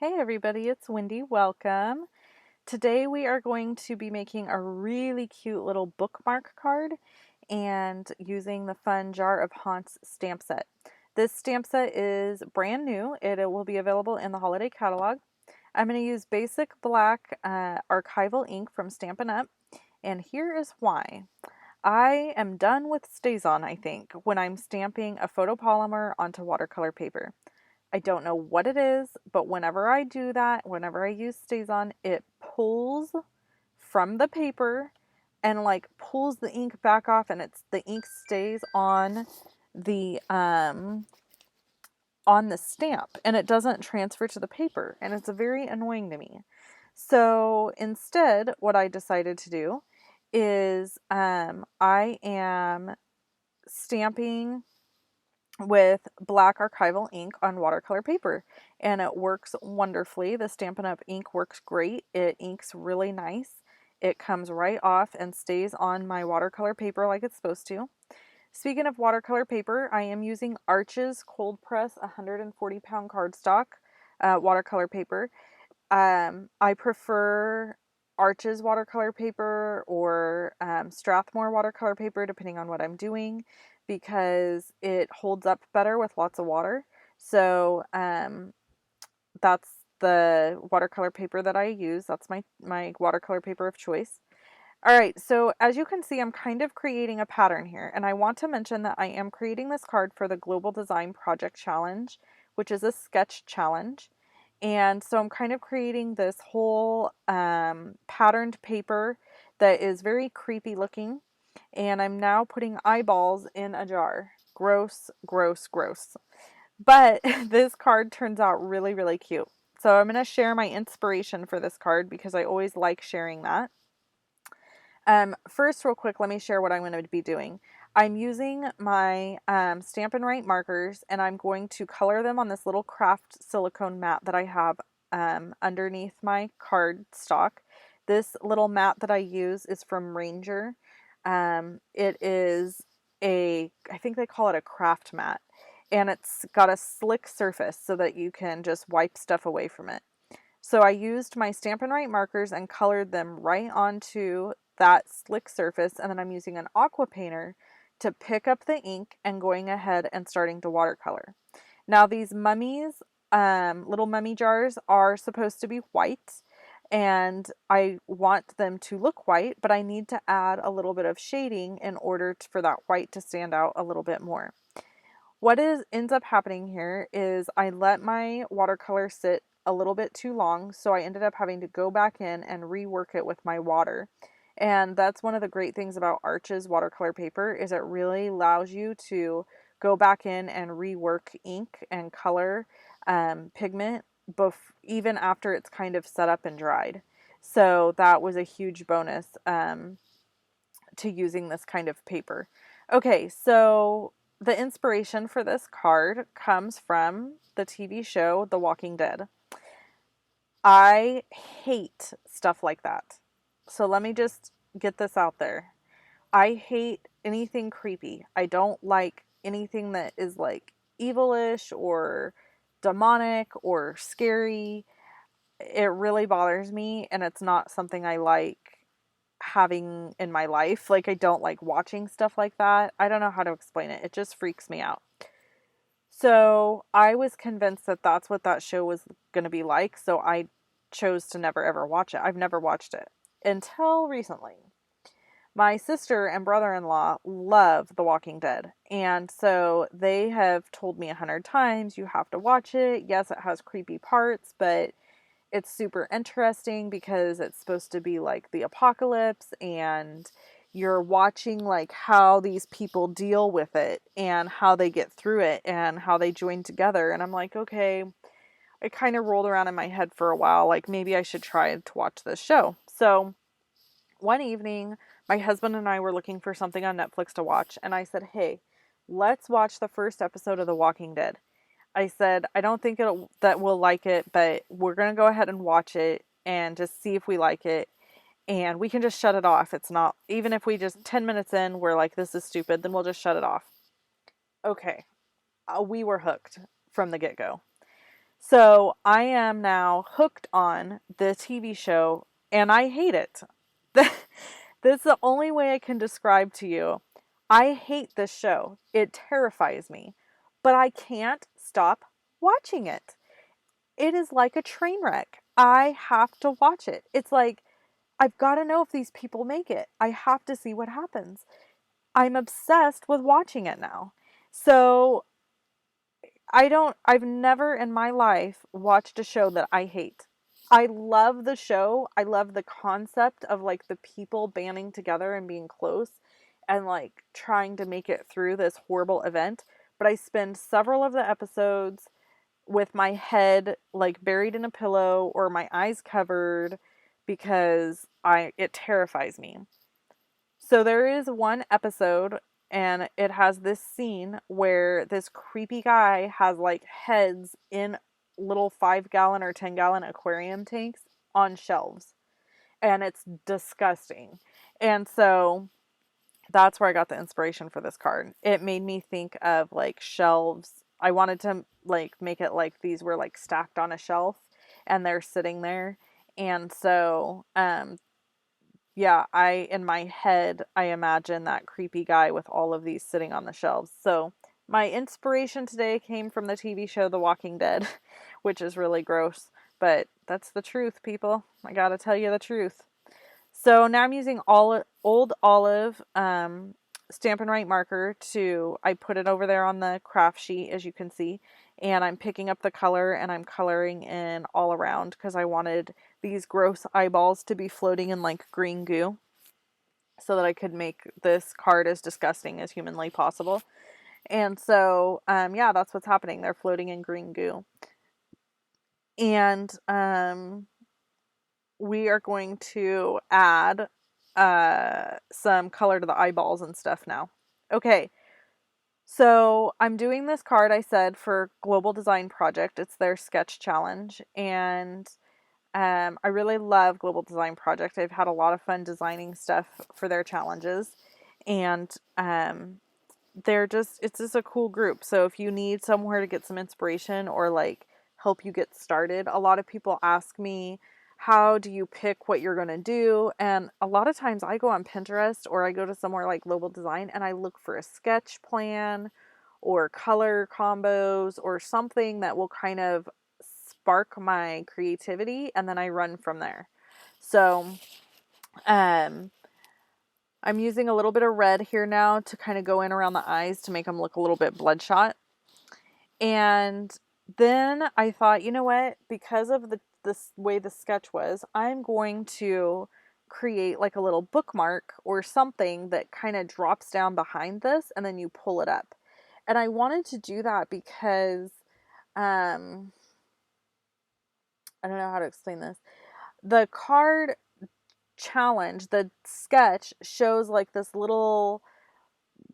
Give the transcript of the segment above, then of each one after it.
Hey everybody, it's Wendy. Welcome. Today we are going to be making a really cute little bookmark card and using the fun Jar of Haunts stamp set. This stamp set is brand new. It will be available in the holiday catalog. I'm going to use basic black archival ink from Stampin' Up. And here is why. I am done with StazOn, I think, when I'm stamping a photopolymer onto watercolor paper. I don't know what it is, but whenever I do that, whenever I use StazOn, it pulls from the paper and like pulls the ink back off, and the ink stays the on the stamp and it doesn't transfer to the paper, and it's very annoying to me. So instead, what I decided to do is I am stamping with black archival ink on watercolor paper, and it works wonderfully. The Stampin' Up! Ink works great. It inks really nice. It comes right off and stays on my watercolor paper like it's supposed to. Speaking of watercolor paper, I am using Arches Cold Press 140-pound cardstock watercolor paper. I prefer Arches watercolor paper or Strathmore watercolor paper, depending on what I'm doing, because it holds up better with lots of water. So that's the watercolor paper that I use. That's my watercolor paper of choice. All right, so as you can see, I'm kind of creating a pattern here, and I want to mention that I am creating this card for the Global Design Project Challenge, which is a sketch challenge. And so I'm kind of creating this whole patterned paper that is very creepy looking, and I'm now putting eyeballs in a jar. Gross, gross, gross. But this card turns out really, really cute. So I'm going to share my inspiration for this card because I always like sharing that. First, real quick, let me share what I'm going to be doing. I'm using my Stampin' Write markers, and I'm going to color them on this little craft silicone mat that I have underneath my card stock. This little mat that I use is from Ranger. It is I think they call it a craft mat, and it's got a slick surface so that you can just wipe stuff away from it. So I used my Stampin' Write markers and colored them right onto that slick surface, and then I'm using an aqua painter to pick up the ink and going ahead and starting to watercolor. Now these mummies, little mummy jars, are supposed to be white, and I want them to look white, but I need to add a little bit of shading in order for that white to stand out a little bit more. Ends up happening here is I let my watercolor sit a little bit too long, so I ended up having to go back in and rework it with my water. And that's one of the great things about Arches watercolor paper is it really allows you to go back in and rework ink and color pigment even after it's kind of set up and dried. So that was a huge bonus to using this kind of paper. Okay, so the inspiration for this card comes from the TV show The Walking Dead. I hate stuff like that. So let me just get this out there. I hate anything creepy. I don't like anything that is like evilish or demonic or scary. It really bothers me, and it's not something I like having in my life. Like, I don't like watching stuff like that. I don't know how to explain it. It just freaks me out. So I was convinced that that's what that show was going to be like. So I chose to never ever watch it. I've never watched it until recently. My sister and brother-in-law love The Walking Dead. And so they have told me 100 times, you have to watch it. Yes, it has creepy parts, but it's super interesting because it's supposed to be like the apocalypse, and you're watching like how these people deal with it and how they get through it and how they join together. And I'm like, okay, it kind of rolled around in my head for a while. Like, maybe I should try to watch this show. So one evening, my husband and I were looking for something on Netflix to watch, and I said, hey, let's watch the first episode of The Walking Dead. I said, I don't think that we'll like it, but we're going to go ahead and watch it and just see if we like it. And we can just shut it off. It's not, even if we just 10 minutes in, we're like, this is stupid, then we'll just shut it off. Okay. We were hooked from the get-go. So I am now hooked on the TV show and I hate it. That's the only way I can describe to you. I hate this show. It terrifies me, but I can't stop watching it. It is like a train wreck. I have to watch it. It's like, I've got to know if these people make it. I have to see what happens. I'm obsessed with watching it now. So I've never in my life watched a show that I hate. I love the show. I love the concept of like the people banding together and being close and like trying to make it through this horrible event. But I spend several of the episodes with my head like buried in a pillow or my eyes covered because it terrifies me. So there is one episode and it has this scene where this creepy guy has like heads in little 5 gallon or 10 gallon aquarium tanks on shelves. And it's disgusting. And so that's where I got the inspiration for this card. It made me think of like shelves. I wanted to like make it like these were like stacked on a shelf and they're sitting there. And so yeah, in my head, I imagine that creepy guy with all of these sitting on the shelves. So my inspiration today came from the TV show The Walking Dead, which is really gross, but that's the truth, people. I gotta tell you the truth. So now I'm using old olive Stampin' Right marker I put it over there on the craft sheet, as you can see, and I'm picking up the color and I'm coloring in all around because I wanted these gross eyeballs to be floating in like green goo so that I could make this card as disgusting as humanly possible. And so, yeah, that's what's happening. They're floating in green goo. And we are going to add some color to the eyeballs and stuff now. Okay, so I'm doing this card, I said, for Global Design Project. It's their sketch challenge. And I really love Global Design Project. I've had a lot of fun designing stuff for their challenges. And it's just a cool group. So if you need somewhere to get some inspiration or like help you get started, a lot of people ask me, how do you pick what you're going to do? And a lot of times I go on Pinterest or I go to somewhere like Global Design and I look for a sketch plan or color combos or something that will kind of spark my creativity, and then I run from there. So, um, I'm using a little bit of red here now to kind of go in around the eyes to make them look a little bit bloodshot. And then I thought, you know what? Because of this way the sketch was, I'm going to create like a little bookmark or something that kind of drops down behind this and then you pull it up. And I wanted to do that because I don't know how to explain this. The card challenge, the sketch shows like this little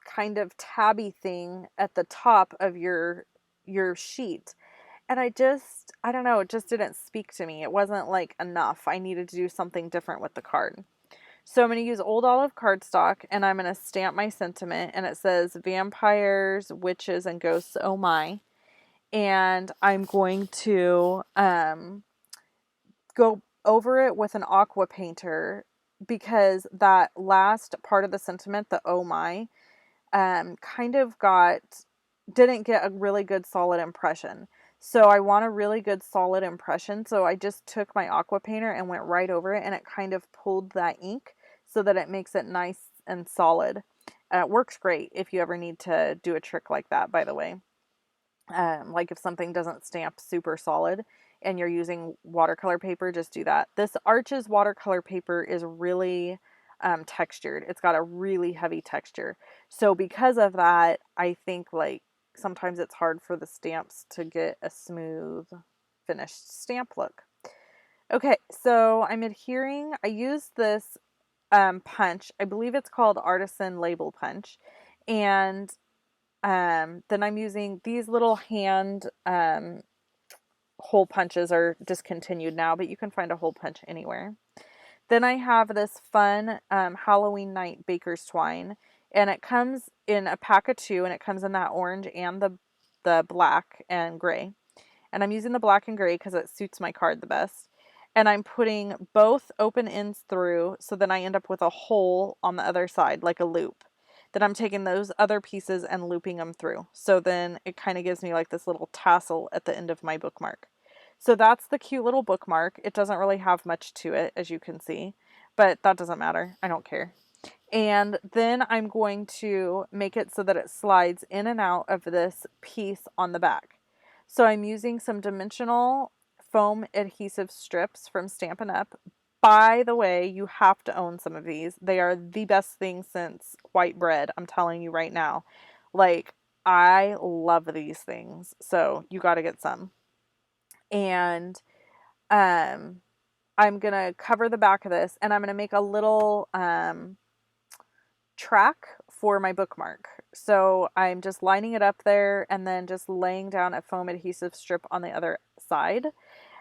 kind of tabby thing at the top of your sheet. And I don't know, it just didn't speak to me. It wasn't like enough. I needed to do something different with the card. So I'm going to use Old Olive cardstock and I'm going to stamp my sentiment, and it says vampires, witches, and ghosts, oh my. And I'm going to go over it with an aqua painter because that last part of the sentiment, the oh my, kind of didn't get a really good solid impression. So I want a really good solid impression. So I just took my aqua painter and went right over it, and it kind of pulled that ink so that it makes it nice and solid. It works great if you ever need to do a trick like that, by the way. Like if something doesn't stamp super solid and you're using watercolor paper, just do that. This Arches watercolor paper is really textured. It's got a really heavy texture. So because of that, I think like sometimes it's hard for the stamps to get a smooth finished stamp look. Okay, so I'm adhering. I use this punch. I believe it's called Artisan Label Punch. And then I'm using these little hand hole punches are discontinued now, but you can find a hole punch anywhere. Then I have this fun Halloween night baker's twine, and it comes in a pack of two, and it comes in that orange and the black and gray. And I'm using the black and gray because it suits my card the best. And I'm putting both open ends through, so then I end up with a hole on the other side, like a loop. Then I'm taking those other pieces and looping them through. So then it kind of gives me like this little tassel at the end of my bookmark. So that's the cute little bookmark. It doesn't really have much to it, as you can see, but that doesn't matter. I don't care. And then I'm going to make it so that it slides in and out of this piece on the back. So I'm using some dimensional foam adhesive strips from Stampin' Up. By the way, you have to own some of these. They are the best thing since white bread. I'm telling you right now. Like, I love these things. So you got to get some. And um, I'm going to cover the back of this, and I'm going to make a little track for my bookmark. So I'm just lining it up there and then just laying down a foam adhesive strip on the other side.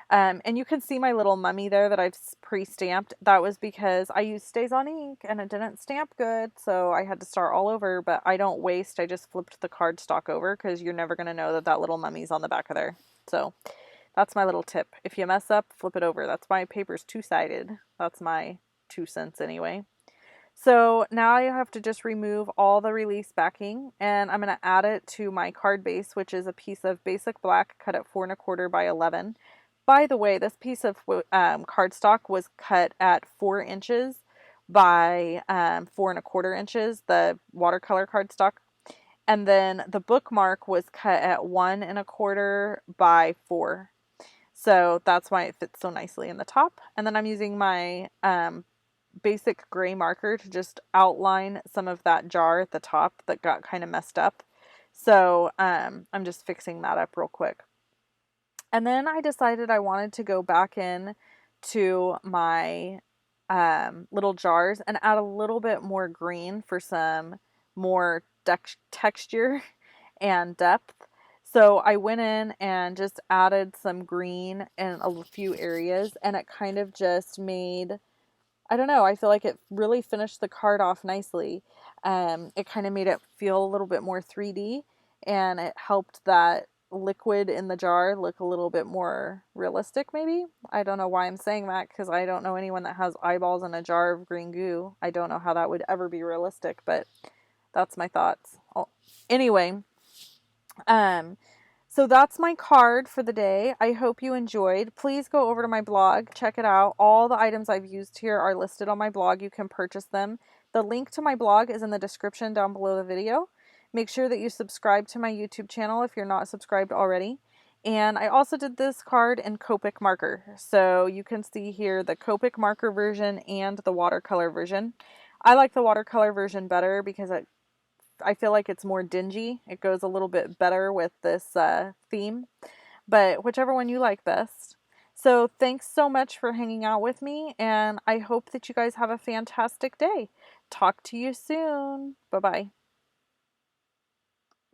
And you can see my little mummy there that I've pre-stamped. That was because I used Stays on ink and it didn't stamp good, so I had to start all over, but I don't waste. I just flipped the cardstock over because you're never going to know that that little mummy's on the back of there. So that's my little tip. If you mess up, flip it over. That's why paper's two-sided. That's my 2 cents anyway. So now I have to just remove all the release backing, and I'm going to add it to my card base, which is a piece of basic black cut at 4 1/4 by 11. By the way, this piece of cardstock was cut at 4 inches by 4 1/4 inches, the watercolor cardstock. And then the bookmark was cut at 1 1/4 by 4. So that's why it fits so nicely in the top. And then I'm using my basic gray marker to just outline some of that jar at the top that got kind of messed up. So I'm just fixing that up real quick. And then I decided I wanted to go back in to my little jars and add a little bit more green for some more texture and depth. So I went in and just added some green in a few areas, and it kind of just made, I don't know, I feel like it really finished the card off nicely. It kind of made it feel a little bit more 3D, and it helped that liquid in the jar look a little bit more realistic, maybe. I don't know why I'm saying that, because I don't know anyone that has eyeballs in a jar of green goo. I don't know how that would ever be realistic, but that's my thoughts. Oh, anyway, so that's my card for the day. I hope you enjoyed. Please go over to my blog, check it out. All the items I've used here are listed on my blog. You can purchase them. The link to my blog is in the description down below the video. Make sure that you subscribe to my YouTube channel if you're not subscribed already. And I also did this card in Copic marker. So you can see here the Copic marker version and the watercolor version. I like the watercolor version better because I feel like it's more dingy. It goes a little bit better with this theme, but whichever one you like best. So thanks so much for hanging out with me, and I hope that you guys have a fantastic day. Talk to you soon. Bye-bye.